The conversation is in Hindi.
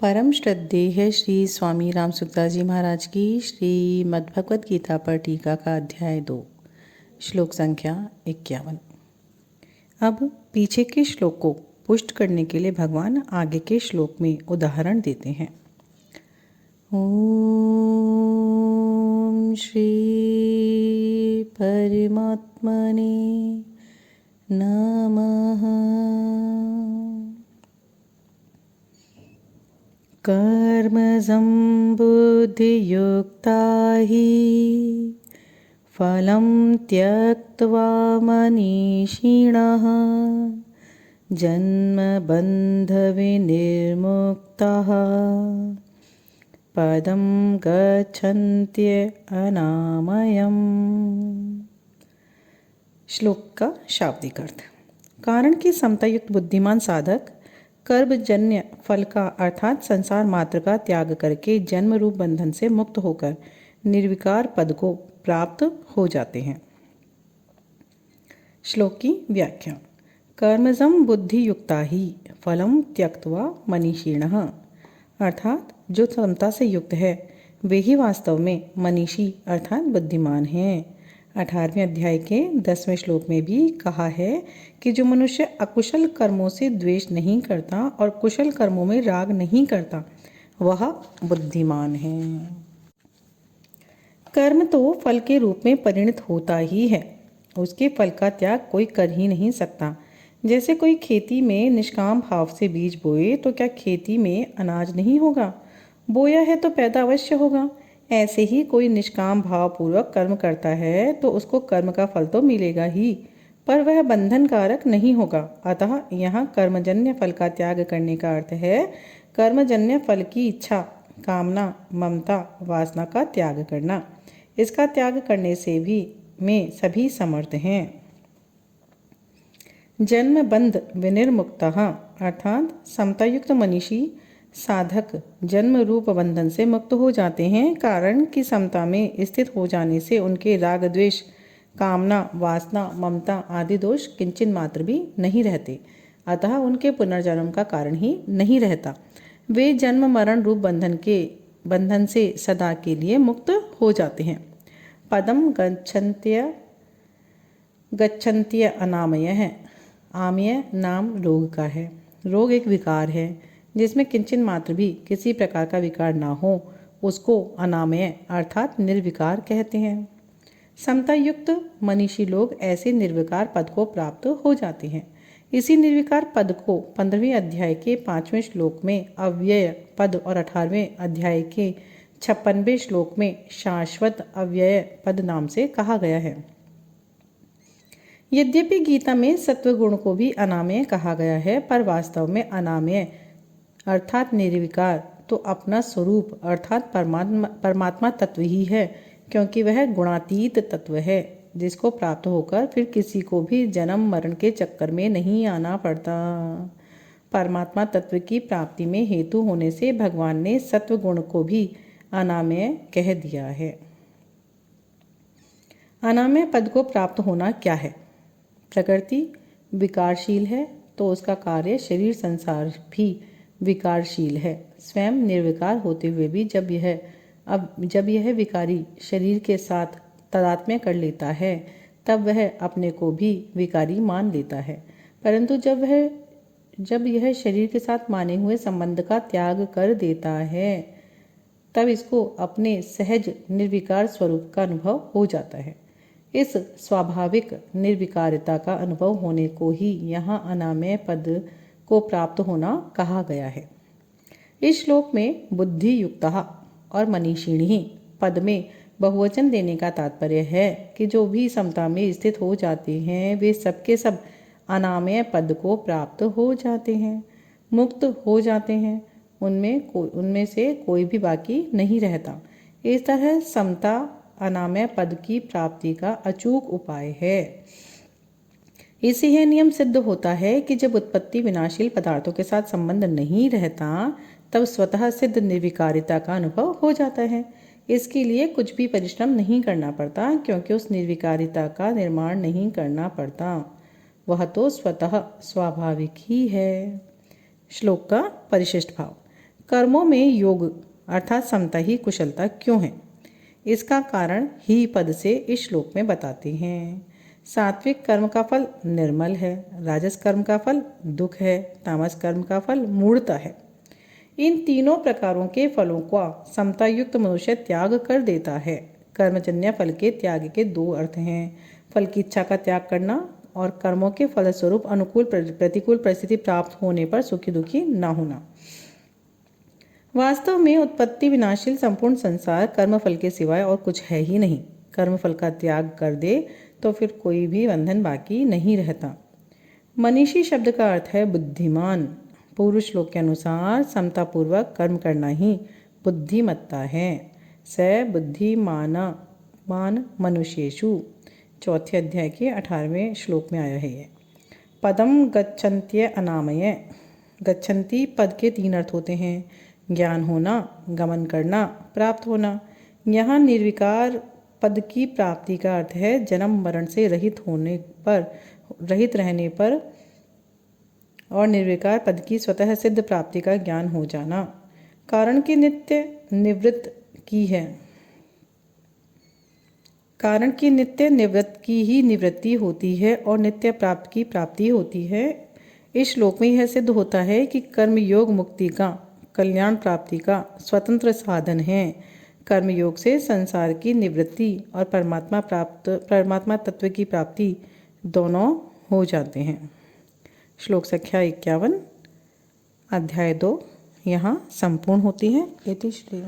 परम श्रद्धेय श्री स्वामी राम सुखदास जी महाराज की श्रीमद् भगवद गीता पर टीका का अध्याय 2 श्लोक संख्या 51। अब पीछे के श्लोक को पुष्ट करने के लिए भगवान आगे के श्लोक में उदाहरण देते हैं। ओम श्री परमात्मने नमः। कर्म संबुद्धियुक्ता हि फलं त्यक्त्वा मनीषिणः जन्मबन्धविनिर्मुक्ताः पदं गच्छन्त्यनामयम्। श्लोक का शाब्दिक अर्थ। कारण की समतायुक्त बुद्धिमान साधक कर्मजन्य फल का अर्थात संसार मात्र का त्याग करके जन्म रूप बंधन से मुक्त होकर निर्विकार पद को प्राप्त हो जाते हैं। श्लोक की व्याख्या। कर्मजं बुद्धि युक्ता ही फलम त्यक्त्वा मनीषिणः, अर्थात जो समता से युक्त है वे ही वास्तव में मनीषी अर्थात बुद्धिमान हैं। 18वें अध्याय के 10वें श्लोक में भी कहा है कि जो मनुष्य अकुशल कर्मों से द्वेष नहीं करता और कुशल कर्मों में राग नहीं करता वह बुद्धिमान है। कर्म तो फल के रूप में परिणत होता ही है, उसके फल का त्याग कोई कर ही नहीं सकता। जैसे कोई खेती में निष्काम भाव से बीज बोए तो क्या खेती में अनाज नहीं होगा? बोया है तो पैदा अवश्य होगा। ऐसे ही कोई निष्काम भाव पूर्वक कर्म करता है तो उसको कर्म का फल तो मिलेगा ही, पर वह बंधन कारक नहीं होगा। अतः यहाँ कर्मजन्य फल का त्याग करने का अर्थ है कर्मजन्य फल की इच्छा, कामना, ममता, वासना का त्याग करना। इसका त्याग करने से भी में सभी समर्थ हैं। जन्म बंध विनिर्मुक्तः, अर्थात समतायुक्त मनीषी साधक जन्म रूप बंधन से मुक्त हो जाते हैं। कारण की समता में स्थित हो जाने से उनके राग द्वेष, कामना, वासना, ममता आदि दोष किंचन मात्र भी नहीं रहते। अतः उनके पुनर्जन्म का कारण ही नहीं रहता। वे जन्म मरण रूप बंधन से सदा के लिए मुक्त हो जाते हैं। पदम गच्छन्त्य अनामय है। आमय नाम रोग का है। रोग एक विकार है जिसमें किंचन मात्र भी किसी प्रकार का विकार ना हो, उसको अनामय अर्थात निर्विकार कहते हैं। समता युक्त मनीषी लोग ऐसे निर्विकार पद को प्राप्त हो जाते हैं। इसी निर्विकार पद को 15वें अध्याय के 5वें श्लोक में अव्यय पद और 18वें अध्याय के 56वें श्लोक में शाश्वत अव्यय पद नाम से कहा गया है। यद्यपि गीता में सत्व गुण को भी अनामय कहा गया है, पर वास्तव में अनामय अर्थात निर्विकार तो अपना स्वरूप अर्थात परमात्मा तत्व ही है, क्योंकि वह गुणातीत तत्व है जिसको प्राप्त होकर फिर किसी को भी जन्म मरण के चक्कर में नहीं आना पड़ता। परमात्मा तत्व की प्राप्ति में हेतु होने से भगवान ने सत्व गुण को भी अनामय कह दिया है। अनामय पद को प्राप्त होना क्या है? प्रकृति विकारशील है तो उसका कार्य शरीर संसार भी विकारशील है। स्वयं निर्विकार होते हुए भी जब यह विकारी शरीर के साथ तादात्म्य कर लेता है तब वह अपने को भी विकारी मान लेता है। परंतु जब यह शरीर के साथ माने हुए संबंध का त्याग कर देता है तब इसको अपने सहज निर्विकार स्वरूप का अनुभव हो जाता है। इस स्वाभाविक निर्विकारिता का अनुभव होने को ही यहाँ अनामय पद को प्राप्त होना कहा गया है। इस श्लोक में बुद्धि युक्तः और मनीषिणी पद में बहुवचन देने का तात्पर्य है कि जो भी समता में स्थित हो जाते हैं वे सबके सब अनामय पद को प्राप्त हो जाते हैं, मुक्त हो जाते हैं। उनमें से कोई भी बाकी नहीं रहता। इस तरह समता अनामय पद की प्राप्ति का अचूक उपाय है। इससे यह नियम सिद्ध होता है कि जब उत्पत्ति विनाशील पदार्थों के साथ संबंध नहीं रहता तब स्वतः सिद्ध निर्विकारिता का अनुभव हो जाता है। इसके लिए कुछ भी परिश्रम नहीं करना पड़ता, क्योंकि उस निर्विकारिता का निर्माण नहीं करना पड़ता, वह तो स्वतः स्वाभाविक ही है। श्लोक का परिशिष्ट भाव। कर्मों में योग अर्थात समता ही कुशलता क्यों है? इसका कारण ही पद से इस श्लोक में बताते हैं। सात्विक कर्म का फल निर्मल है, राजस कर्म का फल दुख है, तामस कर्म का फल मूढ़ता है। इन तीनों प्रकारों के फलों का समता युक्त मनुष्य त्याग कर देता है। कर्मजन्य फल के त्याग के दो अर्थ हैं, फल की इच्छा का त्याग करना और कर्मों के फलस्वरूप अनुकूल प्रतिकूल परिस्थिति प्राप्त होने पर सुखी दुखी न होना। वास्तव में उत्पत्ति विनाशील संपूर्ण संसार कर्मफल के सिवाय और कुछ है ही नहीं। कर्मफल का त्याग कर दे तो फिर कोई भी बंधन बाकी नहीं रहता। मनीषी शब्द का अर्थ है बुद्धिमान। पूर्व श्लोक के अनुसार समतापूर्वक कर्म करना ही बुद्धिमत्ता है। स बुद्धिमाना मान मनुष्येषु, चौथे अध्याय के 18वें श्लोक में आया है ये। पदम गच्छन्त्य अनामय। गच्छन्ति पद के तीन अर्थ होते हैं, ज्ञान होना, गमन करना, प्राप्त होना। यहाँ निर्विकार पद की प्राप्ति का अर्थ है जन्म मरण से रहित रहने पर और निर्विकार पद की स्वतः सिद्ध प्राप्ति का ज्ञान हो जाना। कारण की नित्य निवृत्त की ही निवृत्ति होती है और नित्य प्राप्त की प्राप्ति होती है। इस श्लोक में यह सिद्ध होता है कि कर्म योग मुक्ति का, कल्याण प्राप्ति का स्वतंत्र साधन है। कर्म योग से संसार की निवृत्ति और परमात्मा तत्व की प्राप्ति दोनों हो जाते हैं। श्लोक संख्या 51 अध्याय 2 यहाँ संपूर्ण होती है। इति श्री।